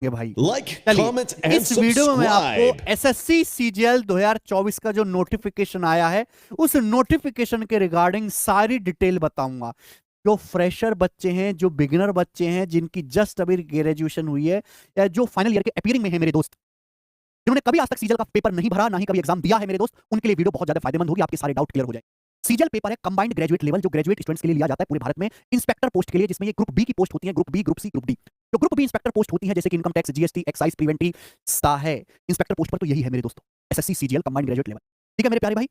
ये भाई Like, चलिए comment, and इस वीडियो में मैं आपको subscribe. एसएससी सीजीएल 2024 का जो नोटिफिकेशन आया है उस नोटिफिकेशन के रिगार्डिंग सारी डिटेल बताऊंगा। जो फ्रेशर बच्चे हैं, जो बिगिनर बच्चे हैं, जिनकी जस्ट अभी ग्रेजुएशन हुई है या जो फाइनल ईयर के अपीयरिंग में है मेरे दोस्त, जिन्होंने कभी आज तक सीजीएल का पेपर नहीं भरा, ना ही कभी एग्जाम दिया है मेरे दोस्त, उनके लिए वीडियो बहुत ज्यादा फायदेमंद होगी। आपके सारे डाउट क्लियर हो जाए। सीजीएल पेपर है कंबाइंड ग्रेजुएट लेवल, जो ग्रेजुएट स्टूडेंट्स के लिए लिया जाता है पूरे भारत में इंस्पेक्टर पोस्ट के लिए, जिसमें ये ग्रुप बी की पोस्ट होती है, group B, group C, group D. जो ग्रुप बी इंस्पेक्टर पोस्ट होती है, जैसे कि income tax, GST, excise, preventive सा है, इंस्पेक्टर पोस्ट पर तो यही है मेरे दोस्तों, SSC CGL combined graduate level. ठीक है मेरे प्यारे भाई,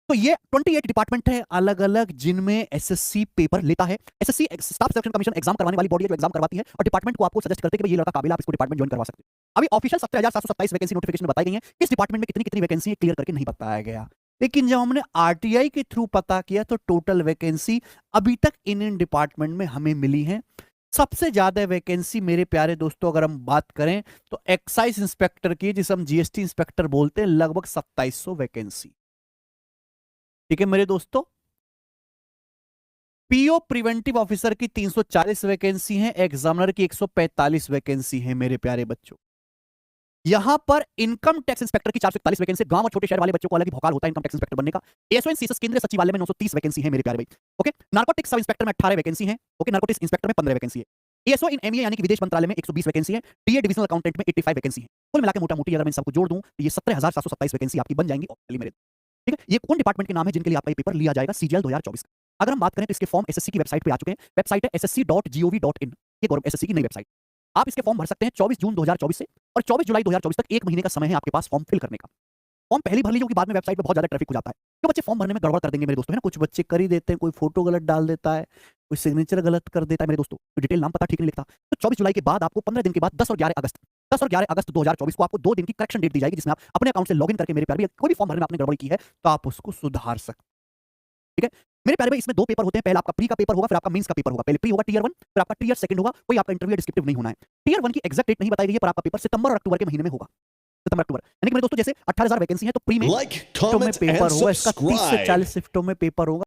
तो ये 28 डिपार्टमेंट है अलग अलग जिनमें एसएससी पेपर लेता है। SSC staff selection commission exam करवाने वाली बॉडी है जो एग्जाम करवाती है, और डिपार्टमेंट को आपको सजेस्ट करते हैं कि भाई ये लड़का काबिल है, आप इसको डिपार्टमेंट ज्वाइन करवा सकते हैं। अभी ऑफिशियल 17,727 वैकेंसी नोटिफिकेशन बताई गई है। किस डिपार्टमेंट में कितनी कितनी वैकेंसी है क्लियर करके नहीं बताया गया, लेकिन जब हमने आरटीआई के थ्रू पता किया तो टोटल वैकेंसी अभी तक इन डिपार्टमेंट में हमें मिली है। सबसे ज्यादा वैकेंसी मेरे प्यारे दोस्तों अगर हम बात करें तो एक्साइज इंस्पेक्टर की, जिसे हम जीएसटी इंस्पेक्टर बोलते हैं, लगभग 2700 वैकेंसी। ठीक है मेरे दोस्तों, पीओ प्रिवेंटिव ऑफिसर की 340 वैकेंसी है, एग्जामिनर की 145 वैकेंसी है मेरे प्यारे बच्चों। यहां पर इनकम टैक्स इंस्पेक्टर की 441 वैकेंसी, गांव और छोटे शहर वाले बच्चों को अलग ही भौकाल होता है इनकम टैक्स इंस्पेक्टर बनने का। एएसओ एंड सीएसएस केंद्रीय सचिवालय में 930 वैकेंसी है मेरे प्यारे भाई। ओके, नारकोटिक्स सब इंस्पेक्टर में 18 वैकेंसी है। ओके, नारकोटिक्स इंस्पेक्टर में 15 वैकेंसी है। एएसओ इन एमईए यानी कि विदेश मंत्रालय में 120 वैकेंसी है। टीए डिविजनल अकाउंटेंट में 85 वैकेंसी है। कुल मिलाकर मोटा मोटी अगर मैं सबको जोड़ दूं तो ये 17,727 वैकेंसी आपकी बन जाएंगी ऑफिशियली मेरे। ठीक है, ये कौन डिपार्टमेंट के नाम है जिनके लिए आपका ये पेपर लिया जाएगा सीजीएल 2024 का। अगर हम बात करें तो इसके फॉर्म एसएससी की वेबसाइट पे आ चुके हैं। वेबसाइट है ssc.gov.in। ये गौरव एसएससी की नई वेबसाइट। आप इसके फॉर्म भर सकते हैं 24 जून 2024 से, और 24 जुलाई 2024 तक 1 महीने का समय है आपके पास फॉर्म फिल करने का। फॉर्म पहले भर लीजिए, क्योंकि बाद में वेबसाइट पे बहुत ज्यादा ट्रैफिक हो जाता है। तो बच्चे फॉर्म भरने में गड़बड़ कर देंगे मेरे दोस्तों, है ना। कुछ बच्चे कर ही देते हैं, कोई फोटो गलत डाल देता है, कोई सिग्नेचर गलत कर देता है मेरे दोस्तों, तो डिटेल नाम पता ठीक नहीं लिखता। तो 24 जुलाई के बाद आपको 15 दिन के बाद 10 और 11 अगस्त 2024 को आपको 2 दिन की करेक्शन डेट दी जाएगी, जिसमें आप अपने अकाउंट से लॉगिन करके मेरे प्यारे, कोई भी फॉर्म भरने में आपने गड़बड़ की है तो आप उसको सुधार सकते हैं। ठीक है मेरे प्यारे भाई, इसमें 2 पेपर होते हैं। पहला आपका प्री का पेपर होगा, फिर आपका मेंस का पेपर होगा। पहले प्री होगा टीयर 1, फिर आपका टीयर 2 होगा। कोई आपका इंटरव्यू डिस्क्रिप्टिव नहीं होना है। टीयर 1 की एग्जैक्ट डेट नहीं बताई गई है, पर आपका पेपर सितंबर और अक्टूबर के महीने में होगा। सितंबर अक्टूबर, यानी कि मेरे दोस्तों जैसे 18,000 वैकेंसी है तो प्री में Like, शिफ्टों में comment, पेपर and होगा, इसका 30 से subscribe. 40 शिफ्टों में पेपर होगा।